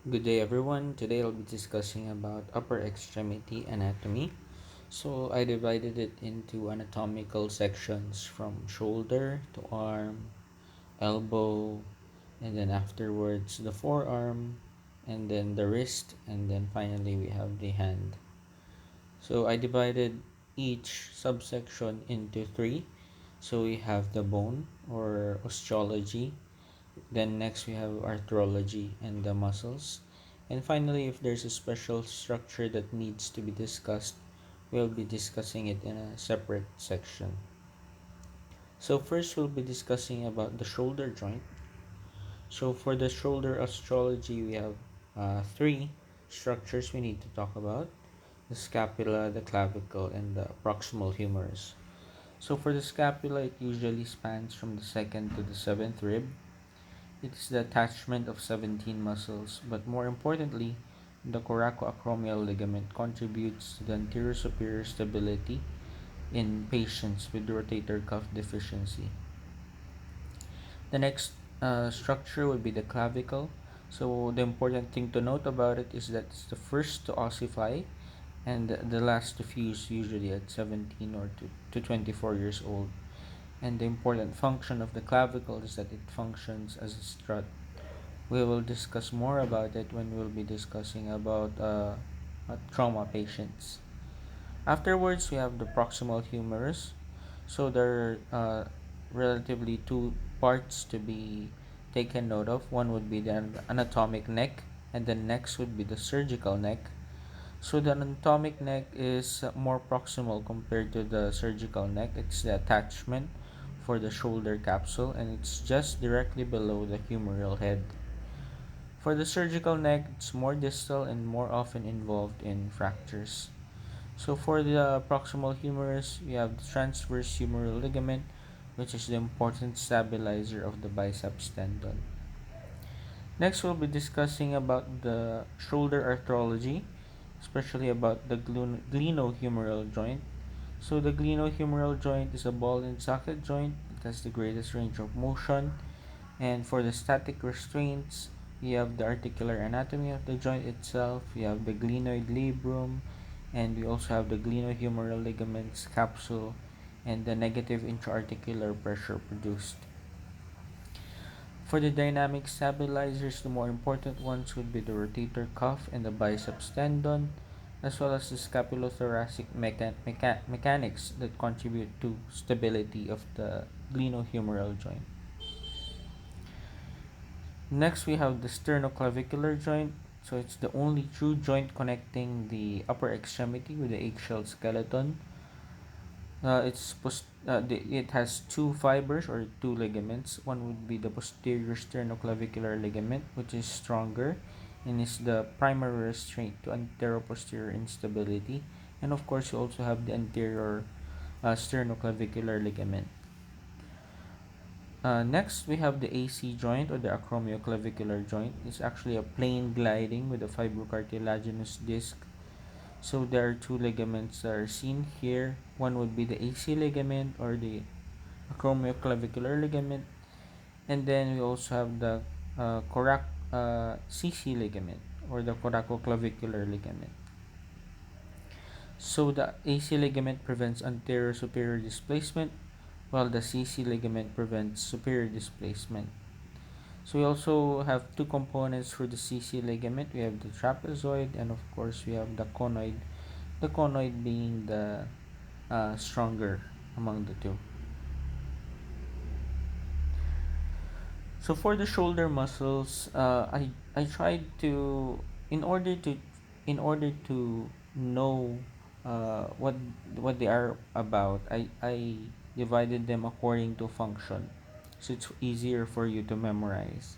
Good day everyone. Today I'll be discussing about upper extremity anatomy. So I divided it into anatomical sections from shoulder to arm, elbow, and then afterwards the forearm, and then the wrist, and then finally we have the hand. So I divided each subsection into three. So we have the bone or osteology, then next we have arthrology and the muscles. And finally, if there's a special structure that needs to be discussed, we'll be discussing it in a separate section. So first we'll be discussing about the shoulder joint. So for the shoulder osteology, we have three structures we need to talk about: the scapula, the clavicle, and the proximal humerus. So for the scapula, it usually spans from the second to the seventh rib. It is the attachment of 17 muscles, but more importantly, the coracoacromial ligament contributes to the anterior superior stability in patients with rotator cuff deficiency. The next structure would be the clavicle. So the important thing to note about it is that it's the first to ossify and the last to fuse, usually at 17 or to 24 years old. And the important function of the clavicle is that it functions as a strut. We will discuss more about it when we'll be discussing about trauma patients. Afterwards, we have the proximal humerus. So there are relatively two parts to be taken note of. One would be the anatomic neck, and the next would be the surgical neck. So the anatomic neck is more proximal compared to the surgical neck. It's the attachment for the shoulder capsule, and it's just directly below the humeral head. For the surgical neck, it's more distal and more often involved in fractures. So for the proximal humerus, we have the transverse humeral ligament, which is the important stabilizer of the biceps tendon. Next, we'll be discussing about the shoulder arthrology, especially about the glenohumeral joint. So the glenohumeral joint is a ball and socket joint. It has the greatest range of motion. And for the static restraints, we have the articular anatomy of the joint itself. We have the glenoid labrum, and we also have the glenohumeral ligaments capsule and the negative intra-articular pressure produced. For the dynamic stabilizers, the more important ones would be the rotator cuff and the biceps tendon, as well as the scapulothoracic mechanics that contribute to stability of the glenohumeral joint. Next, we have the sternoclavicular joint. So it's the only true joint connecting the upper extremity with the eggshell skeleton. It has two fibers or two ligaments. One would be the posterior sternoclavicular ligament, which is stronger and is the primary restraint to anteroposterior instability. And of course, you also have the anterior sternoclavicular ligament. Next, we have the AC joint or the acromioclavicular joint. It's actually a plain gliding with a fibrocartilaginous disc. So there are two ligaments that are seen here. One would be the AC ligament or the acromioclavicular ligament, and then we also have the CC ligament or the coracoclavicular ligament. So the AC ligament prevents anterior superior displacement, while the CC ligament prevents superior displacement. So we also have two components for the CC ligament. We have the trapezoid, and of course we have the conoid. The conoid being the stronger among the two. So for the shoulder muscles, I tried to in order to in order to know what they are about. I divided them according to function, so it's easier for you to memorize.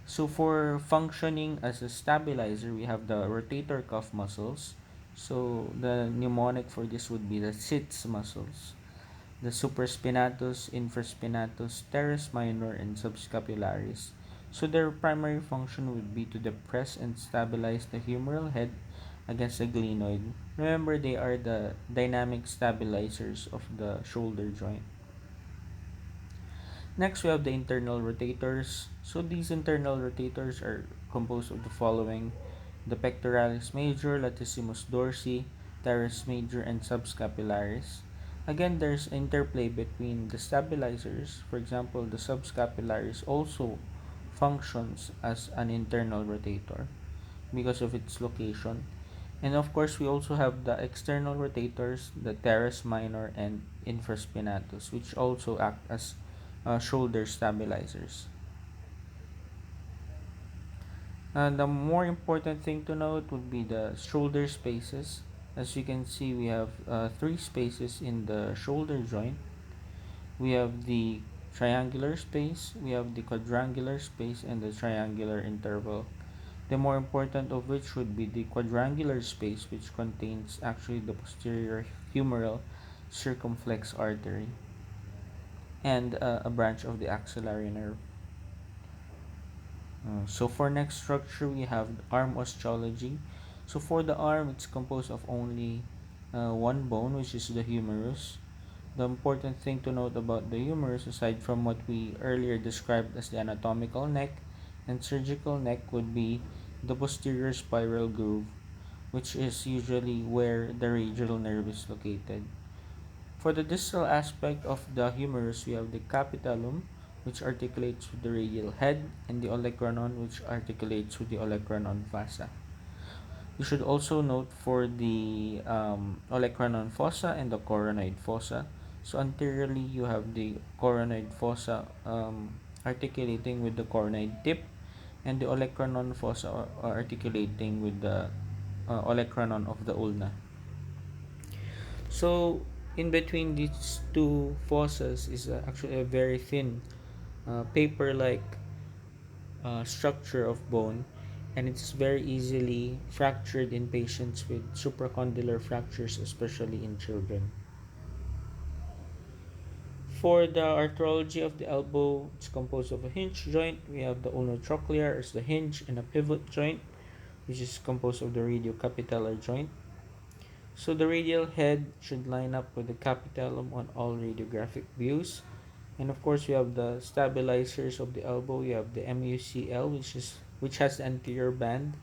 So for functioning as a stabilizer, we have the rotator cuff muscles. So the mnemonic for this would be the sits muscles, the supraspinatus, infraspinatus, teres minor, and subscapularis. So their primary function would be to depress and stabilize the humeral head against the glenoid. Remember, they are the dynamic stabilizers of the shoulder joint. Next, we have the internal rotators. So these internal rotators are composed of the following: the pectoralis major, latissimus dorsi, teres major, and subscapularis. Again, there's interplay between the stabilizers. For example, the subscapularis also functions as an internal rotator because of its location. And of course, we also have the external rotators, the teres minor and infraspinatus, which also act as shoulder stabilizers. And the more important thing to note would be the shoulder spaces. As you can see, we have three spaces in the shoulder joint. We have the triangular space, we have the quadrangular space, and the triangular interval. The more important of which would be the quadrangular space, which contains actually the posterior humeral circumflex artery and a branch of the axillary nerve. So for next structure, we have arm osteology. So for the arm, it's composed of only one bone, which is the humerus. The important thing to note about the humerus, aside from what we earlier described as the anatomical neck and surgical neck, would be the posterior spiral groove, which is usually where the radial nerve is located. For the distal aspect of the humerus, we have the capitulum, which articulates with the radial head, and the olecranon, which articulates with the olecranon fossa. You should also note for the olecranon fossa and the coronoid fossa. So anteriorly, you have the coronoid fossa articulating with the coronoid tip, and the olecranon fossa articulating with the olecranon of the ulna. So in between these two fossas is actually a very thin paper-like structure of bone, and it's very easily fractured in patients with supracondylar fractures, especially in children. For the arthrology of the elbow, it's composed of a hinge joint. We have the ulnotrochlear as the hinge, and a pivot joint, which is composed of the radiocapitellar joint. So the radial head should line up with the capitellum on all radiographic views. And of course, we have the stabilizers of the elbow. You have the MUCL, which has the anterior band,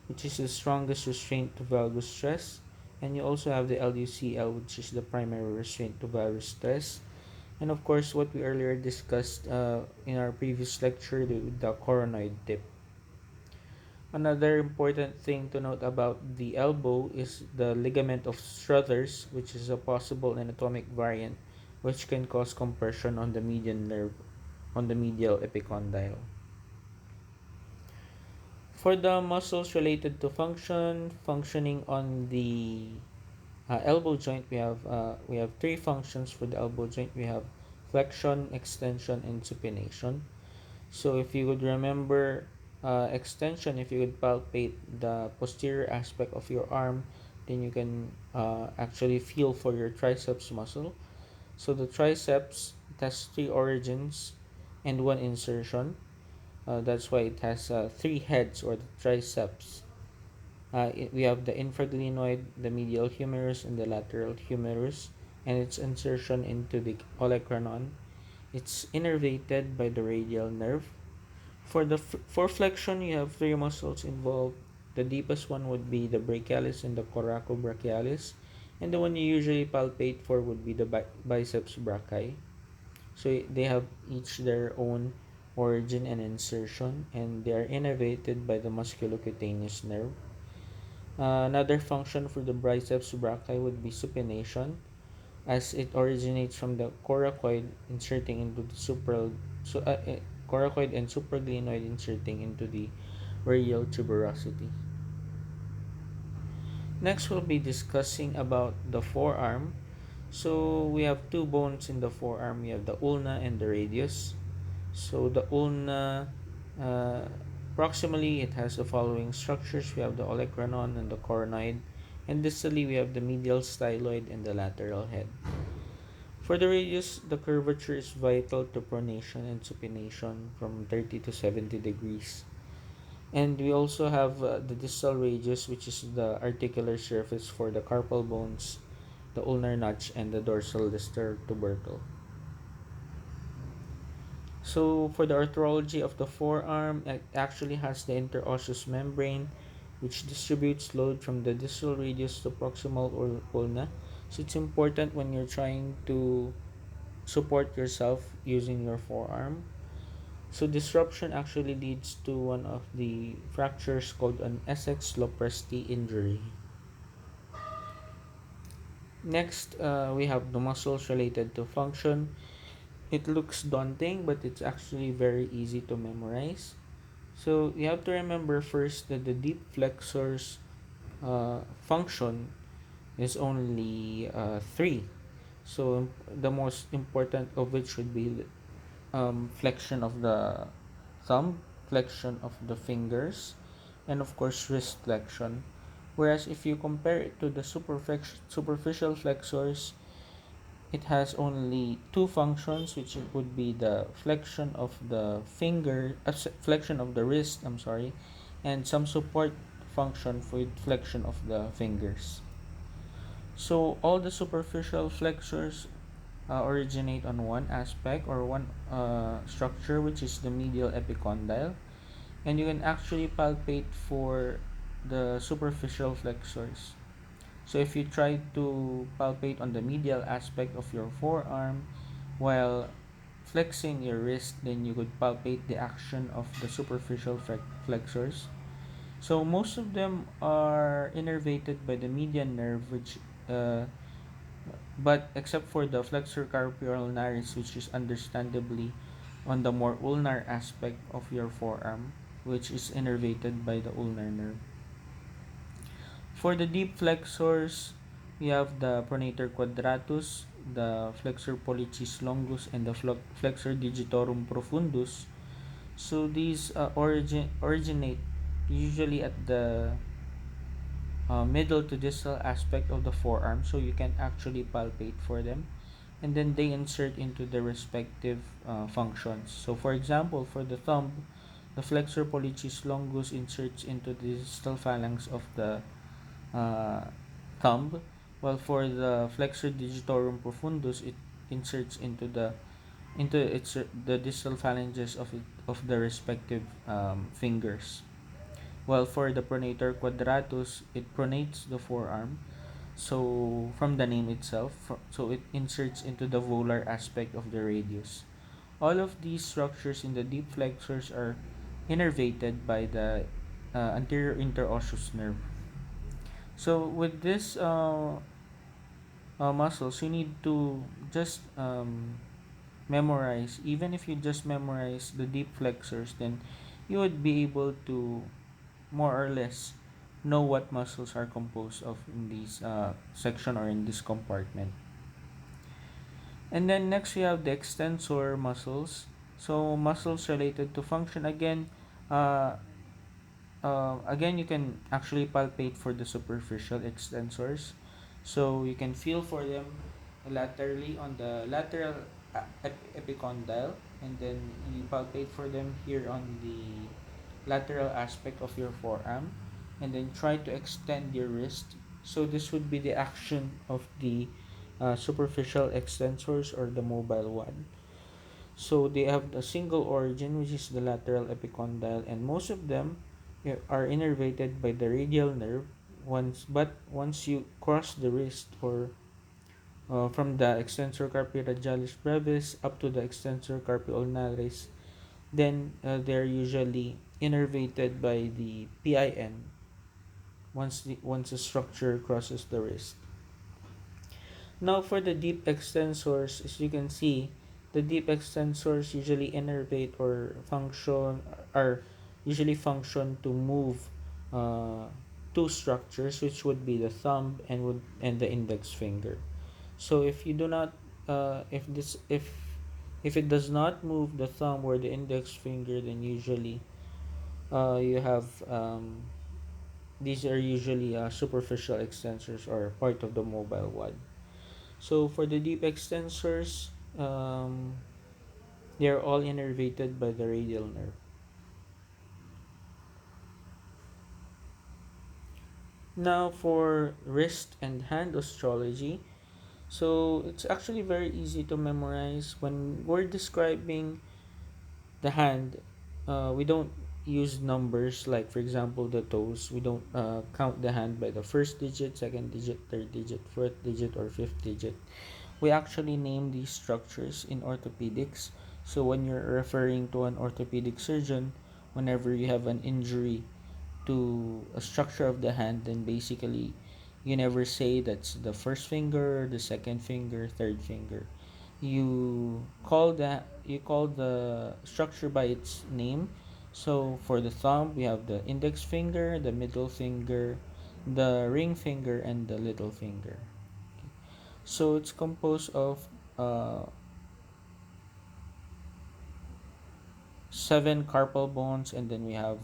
which is the strongest restraint to valgus stress. And you also have the LUCL, which is the primary restraint to valgus stress. And of course, what we earlier discussed in our previous lecture, the coronoid tip. Another important thing to note about the elbow is the ligament of Struthers, which is a possible anatomic variant which can cause compression on the median nerve on the medial epicondyle. For the muscles related to functioning on the elbow joint, we have three functions for the elbow joint. We have flexion, extension, and supination. So if you would remember extension, if you would palpate the posterior aspect of your arm, then you can actually feel for your triceps muscle. So the triceps, it has three origins and one insertion. That's why it has three heads, or the triceps. We have the infraglenoid, the medial humerus, and the lateral humerus, and its insertion into the olecranon. It's innervated by the radial nerve. For flexion, you have three muscles involved. The deepest one would be the brachialis and the coracobrachialis, and the one you usually palpate for would be the biceps brachii. So they have each their own origin and insertion, and they are innervated by the musculocutaneous nerve. Another function for the biceps brachii would be supination, as it originates from the coracoid inserting into the coracoid and supraglenoid inserting into the radial tuberosity. Next, we'll be discussing about the forearm. So we have two bones in the forearm. We have the ulna and the radius. So the ulna, uh, proximally, it has the following structures. We have the olecranon and the coronoid, and distally we have the medial styloid and the lateral head. For the radius, the curvature is vital to pronation and supination from 30 to 70 degrees. And we also have the distal radius, which is the articular surface for the carpal bones, the ulnar notch, and the dorsal distal tubercle. So for the arthrology of the forearm, it actually has the interosseous membrane, which distributes load from the distal radius to proximal or ulna. So it's important when you're trying to support yourself using your forearm. So disruption actually leads to one of the fractures called an Essex Lopresti injury. Next, we have the muscles related to function. It looks daunting, but it's actually very easy to memorize. So you have to remember first that the deep flexors function is only three. So the most important of which would be flexion of the thumb, flexion of the fingers, and of course wrist flexion. Whereas if you compare it to the superficial flexors, it has only two functions, which it would be the flexion of the flexion of the wrist, I'm sorry, and some support function for flexion of the fingers. So all the superficial flexors originate on one aspect or one structure, which is the medial epicondyle, and you can actually palpate for the superficial flexors. So if you try to palpate on the medial aspect of your forearm while flexing your wrist, then you could palpate the action of the superficial flexors. So most of them are innervated by the median nerve, which but except for the flexor carpi ulnaris, which is understandably on the more ulnar aspect of your forearm, which is innervated by the ulnar nerve. For the deep flexors, we have the pronator quadratus, the flexor pollicis longus, and the flexor digitorum profundus. So these originate usually at the middle to distal aspect of the forearm, so you can actually palpate for them, and then they insert into the respective functions. So for example, for the thumb, the flexor pollicis longus inserts into the distal phalanx of the uh, thumb, while for the flexor digitorum profundus, it inserts into the distal phalanges of the respective fingers. While for the pronator quadratus, it pronates the forearm. So from the name itself, so it inserts into the volar aspect of the radius. All of these structures in the deep flexors are innervated by the anterior interosseous nerve. So with this muscles, you need to just memorize. Even if you just memorize the deep flexors, then you would be able to more or less know what muscles are composed of in this section or in this compartment. And then next we have the extensor muscles. So muscles related to function uh, again you can actually palpate for the superficial extensors. So you can feel for them laterally on the lateral epicondyle, and then you palpate for them here on the lateral aspect of your forearm, and then try to extend your wrist. So this would be the action of the superficial extensors or the mobile one. So they have a single origin, which is the lateral epicondyle, and most of them are innervated by the radial nerve. Once you cross the wrist or from the extensor carpi radialis brevis up to the extensor carpi ulnaris, then they're usually innervated by the PIN once the structure crosses the wrist. Now for the deep extensors, as you can see, the deep extensors usually innervate or function are usually function to move uh, two structures, which would be the thumb and the index finger. So if you do not if it does not move the thumb or the index finger, then usually you have these are usually superficial extensors or part of the mobile one. So for the deep extensors, they are all innervated by the radial nerve. Now for wrist and hand osteology, so it's actually very easy to memorize when we're describing the hand, we don't use numbers like, for example, the toes. We don't count the hand by the first digit, second digit, third digit, fourth digit, or fifth digit. We actually name these structures in orthopedics. So when you're referring to an orthopedic surgeon, whenever you have an injury to a structure of the hand, then basically you never say that's the first finger, the second finger, third finger. You call the structure by its name. So for the thumb, we have the index finger, the middle finger, the ring finger, and the little finger. So it's composed of uh, seven carpal bones, and then we have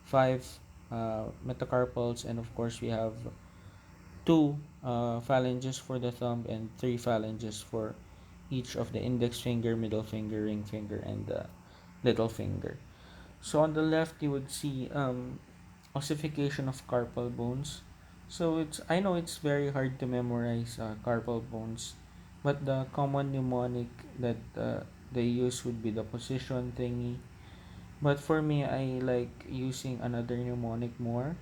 five metacarpals, and of course we have two phalanges for the thumb and three phalanges for each of the index finger, middle finger, ring finger, and the little finger. So on the left, you would see ossification of carpal bones. So I know it's very hard to memorize carpal bones, but the common mnemonic that they use would be the position thingy. But for me, I like using another mnemonic more.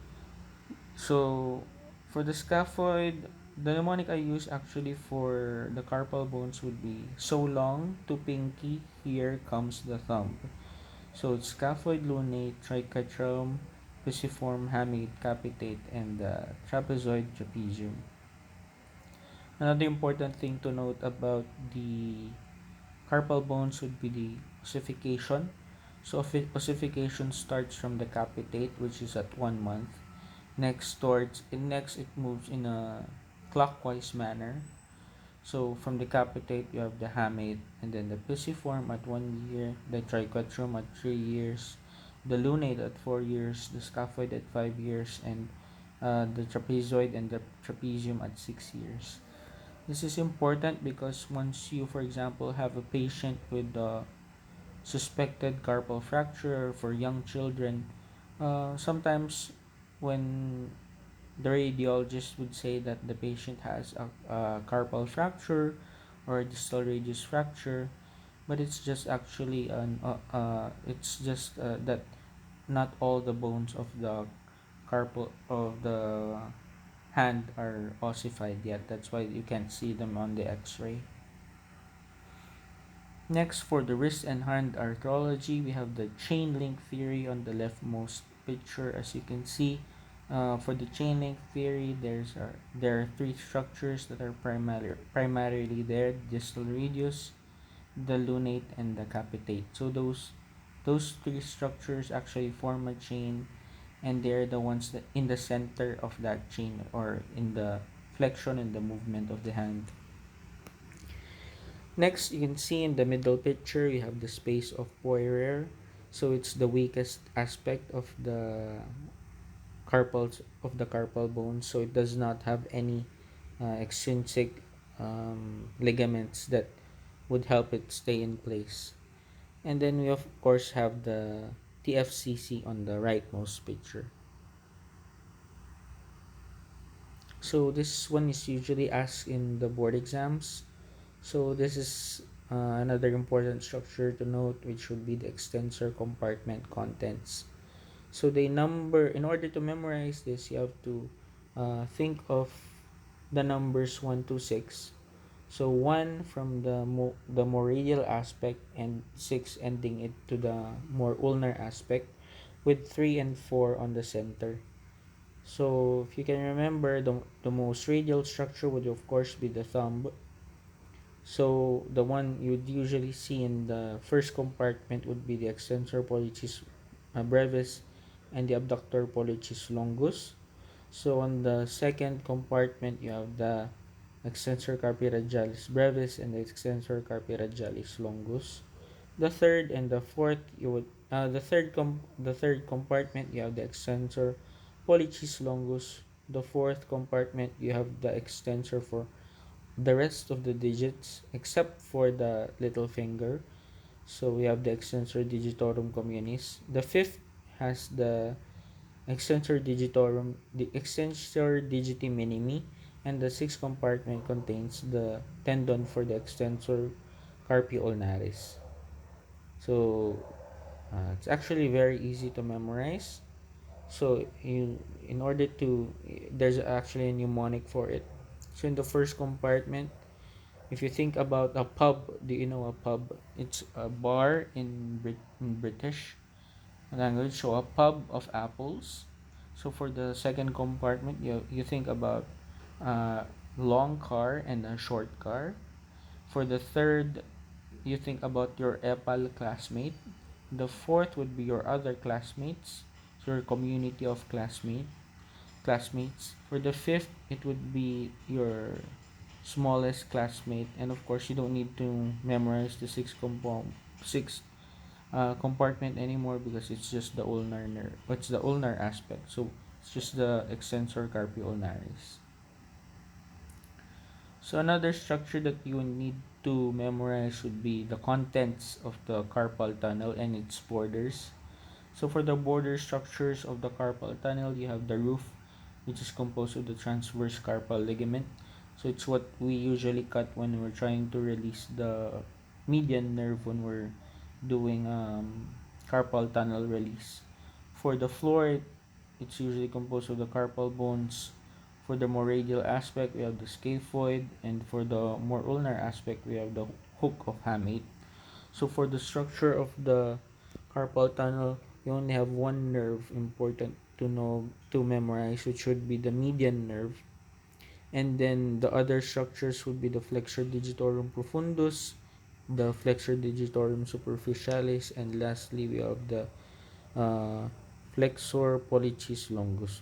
So for the scaphoid, the mnemonic I use actually for the carpal bones would be so long to pinky, here comes the thumb. So it's scaphoid, lunate, triquetrum, pisiform, hamate, capitate, and trapezoid, trapezium. Another important thing to note about the carpal bones would be the ossification. So ossification starts from the capitate, which is at 1 month. Next it moves in a clockwise manner. So from the capitate you have the hamate, and then the pisiform at 1 year, the triquetrum at 3 years, the lunate at 4 years, the scaphoid at 5 years, and the trapezoid and the trapezium at 6 years. This is important because once you, for example, have a patient with suspected carpal fracture for young children, sometimes when the radiologist would say that the patient has a carpal fracture or a distal radius fracture, but it's just actually that not all the bones of the carpal of the hand are ossified yet. That's why you can't see them on the x-ray. Next, for the wrist and hand arthrology, we have the chain link theory on the leftmost picture. As you can see, for the chain link theory, there are three structures that are primarily there: distal radius, the lunate, and the capitate. So those three structures actually form a chain, and they're the ones that in the center of that chain, or in the flexion and the movement of the hand. Next, you can see in the middle picture, you have the space of Poirier. So it's the weakest aspect of the carpal bone. So it does not have any extrinsic ligaments that would help it stay in place. And then we of course have the TFCC on the rightmost picture. So this one is usually asked in the board exams. So this is another important structure to note, which would be the extensor compartment contents. So they number, in order to memorize this, you have to think of the numbers 1 to 6. So 1 from the more radial aspect, and 6 ending it to the more ulnar aspect, with 3 and 4 on the center. So if you can remember, the most radial structure would of course be the thumb. So the one you'd usually see in the first compartment would be the extensor pollicis brevis and the abductor pollicis longus. So on the second compartment, you have the extensor carpi radialis brevis and the extensor carpi radialis longus. The third and the fourth, you would the third compartment, you have the extensor pollicis longus. The fourth compartment, you have the extensor for the rest of the digits except for the little finger. So we have the extensor digitorum communis. The fifth has the extensor digiti minimi, and the sixth compartment contains the tendon for the extensor carpi ulnaris. So it's actually very easy to memorize. So in order to, there's actually a mnemonic for it. So in the first compartment, if you think about a pub, do you know a pub? It's a bar in British language. So a pub of apples. So for the second compartment, you think about a long car and a short car. For the third, you think about your EPAL classmate. The fourth would be your other classmates, so your community of classmates. For the fifth, it would be your smallest classmate, and of course, you don't need to memorize the six compartment anymore because it's just the ulnar nerve. It's the ulnar aspect, so it's just the extensor carpi ulnaris. So another structure that you need to memorize would be the contents of the carpal tunnel and its borders. So for the border structures of the carpal tunnel, you have the roof, which is composed of the transverse carpal ligament. So it's what we usually cut when we're trying to release the median nerve when we're doing carpal tunnel release. For the floor, it's usually composed of the carpal bones. For the more radial aspect, we have the scaphoid, and for the more ulnar aspect, we have the hook of hamate. So for the structure of the carpal tunnel, you only have one nerve important to know to memorize, which would be the median nerve. And then the other structures would be the flexor digitorum profundus, the flexor digitorum superficialis, and lastly we have the uh, flexor pollicis longus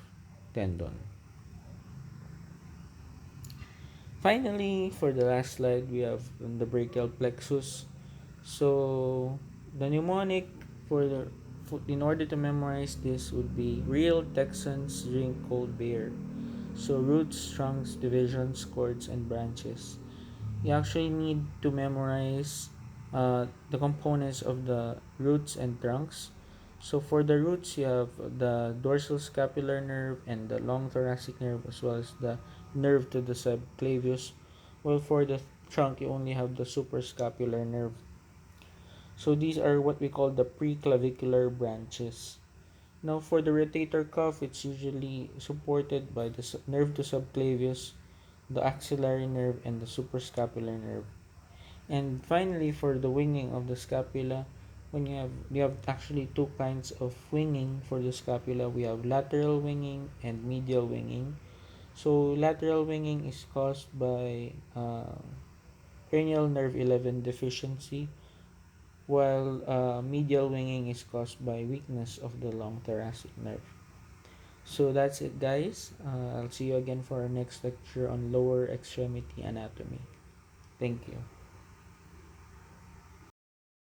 tendon. Finally, for the last slide, we have the brachial plexus. So the mnemonic for in order to memorize this would be real Texans drink cold beer. So roots, trunks, divisions, cords, and branches. You actually need to memorize the components of the roots and trunks. So for the roots, you have the dorsal scapular nerve and the long thoracic nerve, as well as the nerve to the subclavius. While for the trunk, you only have the suprascapular nerve. So these are what we call the preclavicular branches. Now for the rotator cuff, it's usually supported by the nerve to subclavius, the axillary nerve, and the suprascapular nerve. And finally, for the winging of the scapula, when you have actually two kinds of winging for the scapula. We have lateral winging and medial winging. So lateral winging is caused by cranial nerve 11 deficiency, while medial winging is caused by weakness of the long thoracic nerve. So that's it, guys. I'll see you again for our next lecture on lower extremity anatomy. Thank you.